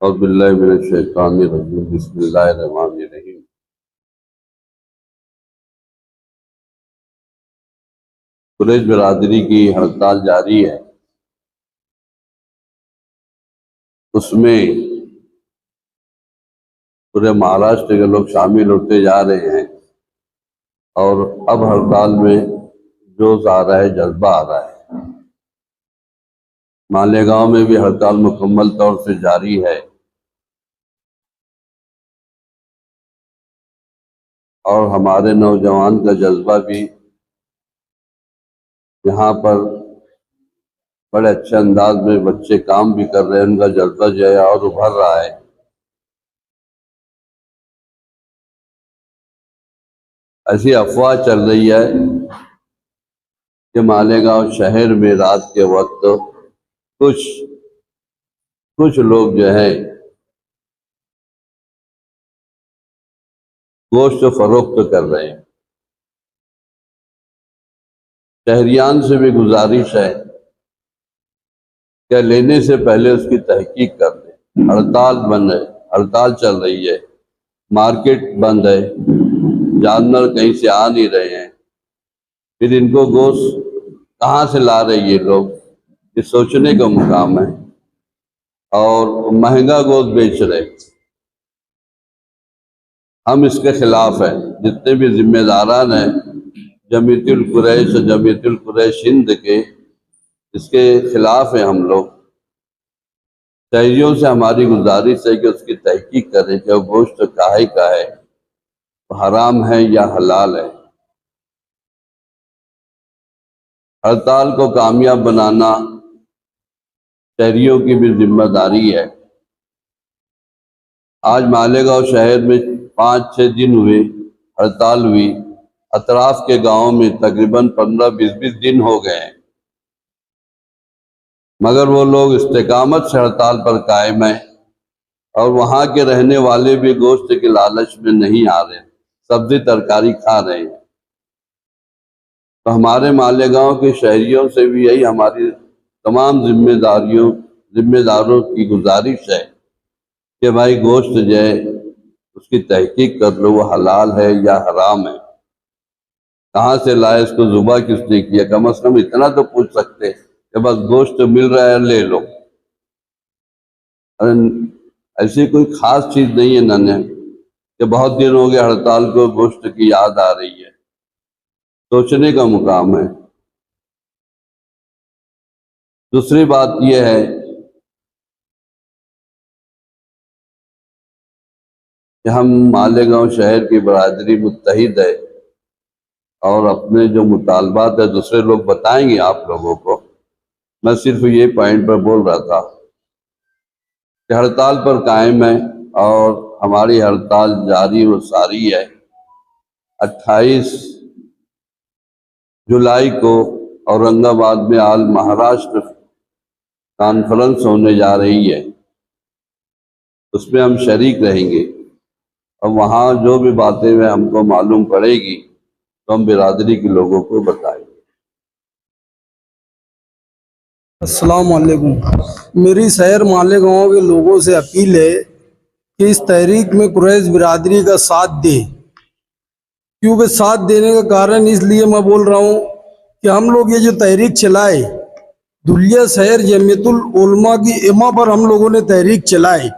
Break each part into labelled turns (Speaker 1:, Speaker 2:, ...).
Speaker 1: اعوذ باللہ من الشیطان الرجیم بسم اللہ الرحمن الرحیم۔ قریش برادری کی ہڑتال جاری ہے، اس میں پورے مہاراشٹر کے لوگ شامل ہوتے جا رہے ہیں اور اب ہڑتال میں جوش آ رہا ہے، جذبہ آ رہا ہے۔ مالیگاؤں میں بھی ہڑتال مکمل طور سے جاری ہے اور ہمارے نوجوان کا جذبہ بھی یہاں پر بڑے اچھے انداز میں بچے کام بھی کر رہے ہیں، ان کا جذبہ جو ہے اور ابھر رہا ہے۔ ایسی افواہ چل رہی ہے کہ مالیگاؤں شہر میں رات کے وقت کچھ لوگ جو ہے گوشت فروخت کر رہے ہیں۔ شہریان سے بھی گزارش ہے کہ لینے سے پہلے اس کی تحقیق کر لیں۔ ہڑتال بند ہے، ہڑتال چل رہی ہے، مارکیٹ بند ہے، جانور کہیں سے آ نہیں رہے ہیں، پھر ان کو گوشت کہاں سے لا رہے یہ لوگ، یہ سوچنے کا مقام ہے۔ اور مہنگا گوشت بیچ رہے، ہم اس کے خلاف ہیں۔ جتنے بھی ذمہ داران ہیں جمعیت القریش اور جمعیت القریش ہند کے، اس کے خلاف ہیں ہم لوگ۔ شہریوں سے ہماری گزارش ہے کہ اس کی تحقیق کریں کہ وہ گوشت کاہے کا ہے، حرام ہے یا حلال ہے۔ ہڑتال کو کامیاب بنانا شہریوں کی بھی ذمہ داری ہے۔ آج مالیگاؤں شہر میں 5-6 دن ہوئے ہڑتال ہوئی، اطراف کے گاؤں میں تقریباً 15-20 دن ہو گئے ہیں، مگر وہ لوگ استقامت سے ہڑتال پر قائم ہیں اور وہاں کے رہنے والے بھی گوشت کے لالچ میں نہیں آ رہے، سبزی ترکاری کھا رہے ہیں۔ تو ہمارے مالیگاؤں کے شہریوں سے بھی یہی ہماری تمام ذمہ داروں کی گزارش ہے کہ بھائی گوشت جو ہے اس کی تحقیق کر لو، وہ حلال ہے یا حرام ہے، کہاں سے لائے، اس کو ذبح کس نے کیا، کم از کم اتنا تو پوچھ سکتے کہ بس گوشت مل رہا ہے لے لو۔ ایسی کوئی خاص چیز نہیں ہے نہ کہ بہت دن ہو گئے ہڑتال کو، گوشت کی یاد آ رہی ہے، سوچنے کا مقام ہے۔ دوسری بات یہ ہے کہ ہم مالیگاؤں شہر کی برادری متحد ہے اور اپنے جو مطالبات ہیں دوسرے لوگ بتائیں گے آپ لوگوں کو۔ میں صرف یہ پوائنٹ پر بول رہا تھا کہ ہڑتال پر قائم ہے اور ہماری ہڑتال جاری و ساری ہے۔ 28 جولائی کو اورنگ آباد میں آل مہاراشٹر کانفرنس ہونے جا رہی ہے، اس میں ہم شریک رہیں گے اور وہاں جو بھی باتیں ہم کو معلوم پڑے گی تو ہم برادری کے لوگوں کو بتائیں گے۔
Speaker 2: السلام علیکم۔ میری شہر مالیگاؤں کے لوگوں سے اپیل ہے کہ اس تحریک میں قریش برادری کا ساتھ دے، کیونکہ ساتھ دینے کا کارن اس لیے میں بول رہا ہوں کہ ہم لوگ یہ جو تحریک چلائے، دھلیہ شہر جمعیت العلماء کی اما پر ہم لوگوں نے تحریک چلائے،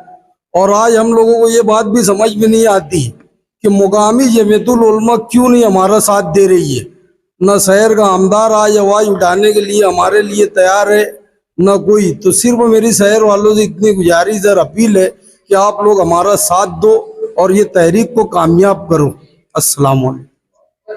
Speaker 2: اور آج ہم لوگوں کو یہ بات بھی سمجھ میں نہیں آتی کہ مقامی جمعیت العلماء کیوں نہیں ہمارا ساتھ دے رہی ہے۔ نہ شہر کا آمدار آج آواز اٹھانے کے لیے ہمارے لیے تیار ہے، نہ کوئی۔ تو صرف میری شہر والوں سے اتنی گزارش اور اپیل ہے کہ آپ لوگ ہمارا ساتھ دو اور یہ تحریک کو کامیاب کرو۔ السلام علیکم۔